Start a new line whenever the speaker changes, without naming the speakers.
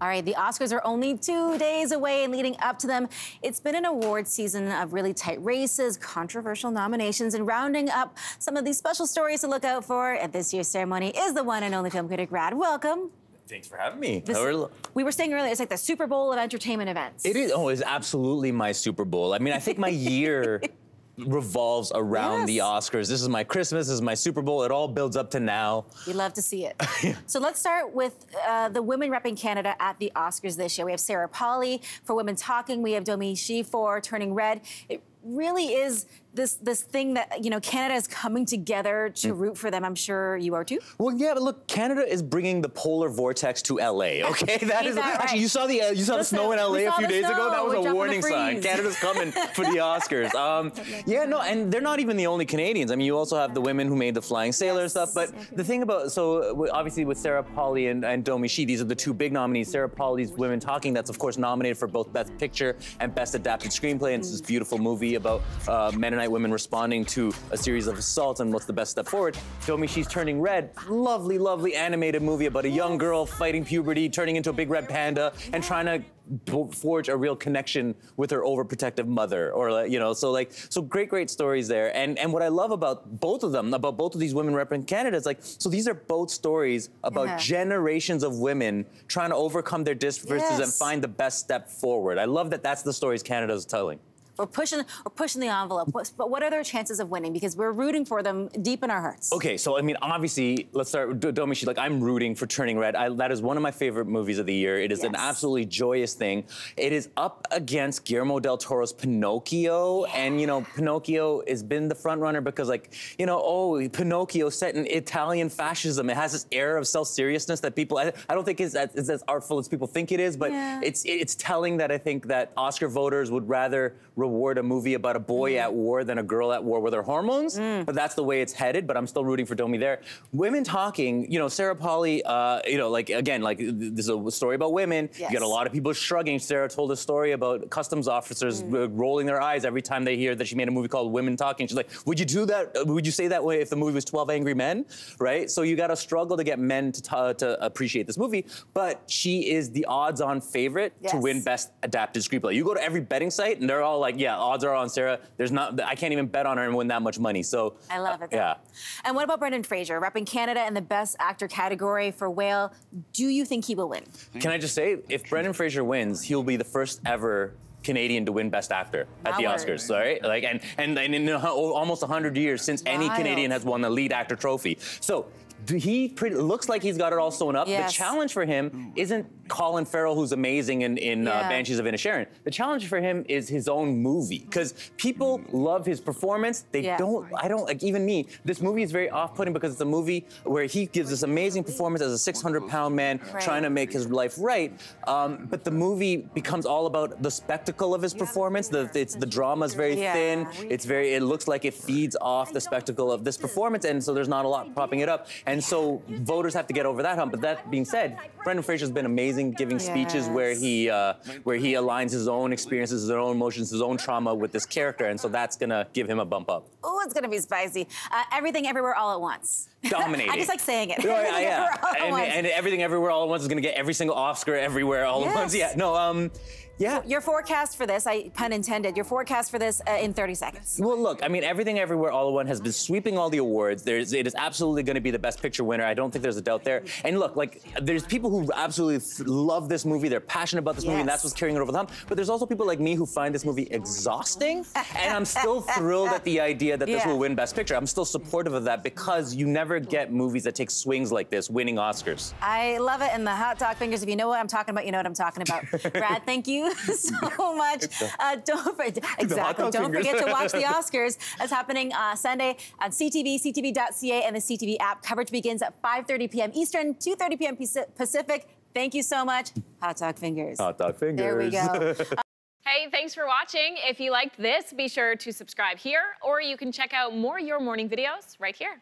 All right, the Oscars are only 2 days away, and leading up to them, it's been an award season of really tight races, controversial nominations, and rounding up some of these special stories to look out for at this year's ceremony is the one and only film critic Rad. Welcome.
Thanks for having me.
We were saying earlier, it's like the Super Bowl of entertainment events.
It is. Oh, it's absolutely my Super Bowl. I mean, I think my year revolves around the Oscars. This is my Christmas, this is my Super Bowl. It all builds up to now.
We love to see it. So let's start with the women repping Canada at the Oscars this year. We have Sarah Polley for Women Talking. We have Domee Shi for Turning Red. It really is this thing that, you know, Canada is coming together to root for them. I'm sure you are too.
Well, yeah, but look, Canada is bringing the polar vortex to LA, okay? That is
right?
Actually, you saw the snow in LA a few days ago? That was a warning sign. Canada's coming for the Oscars. Yeah, no, and they're not even the only Canadians. I mean, you also have the women who made the Flying Sailor stuff, but the thing about, so obviously with Sarah Polley and Domee Shi, these are the two big nominees. Sarah Polley's Women Talking, that's of course nominated for both Best Picture and Best Adapted Screenplay, and it's this beautiful movie about Mennonite women responding to a series of assaults and what's the best step forward. Domee Shi's Turning Red, lovely, lovely animated movie about a young girl fighting puberty, turning into a big red panda, and trying to forge a real connection with her overprotective mother, or you know, so great stories there. And what I love about both of them, about both of these women representing Canada, is like, so these are both stories about generations of women trying to overcome their differences and find the best step forward. I love that that's the stories Canada's telling.
We're pushing the envelope, but what are their chances of winning? Because we're rooting for them deep in our hearts.
Okay, so I mean, obviously, let's start with Domee Shi. Like, I'm rooting for Turning Red. That is one of my favorite movies of the year. It is an absolutely joyous thing. It is up against Guillermo del Toro's Pinocchio, and you know, Pinocchio has been the front runner because, like, you know, oh, Pinocchio set in Italian fascism. It has this air of self-seriousness that people, I don't think is as artful as people think it is, but it's telling that I think that Oscar voters would rather reward a movie about a boy at war than a girl at war with her hormones, but that's the way it's headed, but I'm still rooting for Domee there. Women Talking, you know, Sarah Polley, you know, like, again, like, this is a story about women. You got a lot of people shrugging. Sarah told a story about customs officers rolling their eyes every time they hear that she made a movie called Women Talking. She's like, would you do that? Would you say that way if the movie was 12 Angry Men, right? So you got to struggle to get men to appreciate this movie, but she is the odds-on favorite to win Best Adapted Screenplay. You go to every betting site, and they're all like, yeah, odds are on Sarah. I can't even bet on her and win that much money. So
I love it.
Yeah.
And what about Brendan Fraser, repping Canada in the Best Actor category for Whale? Do you think he will win?
Can I just say, if Brendan Fraser wins, he'll be the first ever Canadian to win Best Actor at the Oscars, right? Like, and in almost 100 years since any Canadian has won the lead actor trophy. So he looks like he's got it all sewn up. The challenge for him isn't Colin Farrell, who's amazing in Banshees of Inisherin. The challenge for him is his own movie, because people love his performance. They don't, like, even me, this movie is very off-putting because it's a movie where he gives this amazing performance as a 600-pound man trying to make his life right. But the movie becomes all about the spectacle of his performance. The drama's very thin. It looks like it feeds off the spectacle of this performance, and so there's not a lot propping it up. And so voters have to get over that hump. But that being said, Brendan Fraser's been amazing giving speeches where he aligns his own experiences, his own emotions, his own trauma with this character, and so that's gonna give him a bump up.
Oh, it's gonna be spicy. Everything Everywhere All at Once.
Dominating.
I just like saying it.
And Everything Everywhere All at Once is gonna get every single Oscar everywhere all at once. Yeah, no, Your forecast for this, pun intended, your forecast for this in 30 seconds. Well, look, I mean, Everything Everywhere All at Once has been sweeping all the awards. It is absolutely going to be the Best Picture winner. I don't think there's a doubt there. And look, like, there's people who absolutely love this movie. They're passionate about this movie, and that's what's carrying it over the hump. But there's also people like me who find this movie exhausting, and I'm still thrilled at the idea that this will win Best Picture. I'm still supportive of that because you never get movies that take swings like this winning Oscars.
I love it, and the hot dog fingers, if you know what I'm talking about, you know what I'm talking about. Brad, thank you so much. Don't forget to watch the Oscars. That's happening Sunday on CTV, CTV.ca, and the CTV app. Coverage begins at 5:30 p.m. Eastern, 2:30 p.m. Pacific. Thank you so much. Hot dog fingers.
Hot dog fingers.
There we go.
Hey, thanks for watching. If you liked this, be sure to subscribe here, or you can check out more Your Morning videos right here.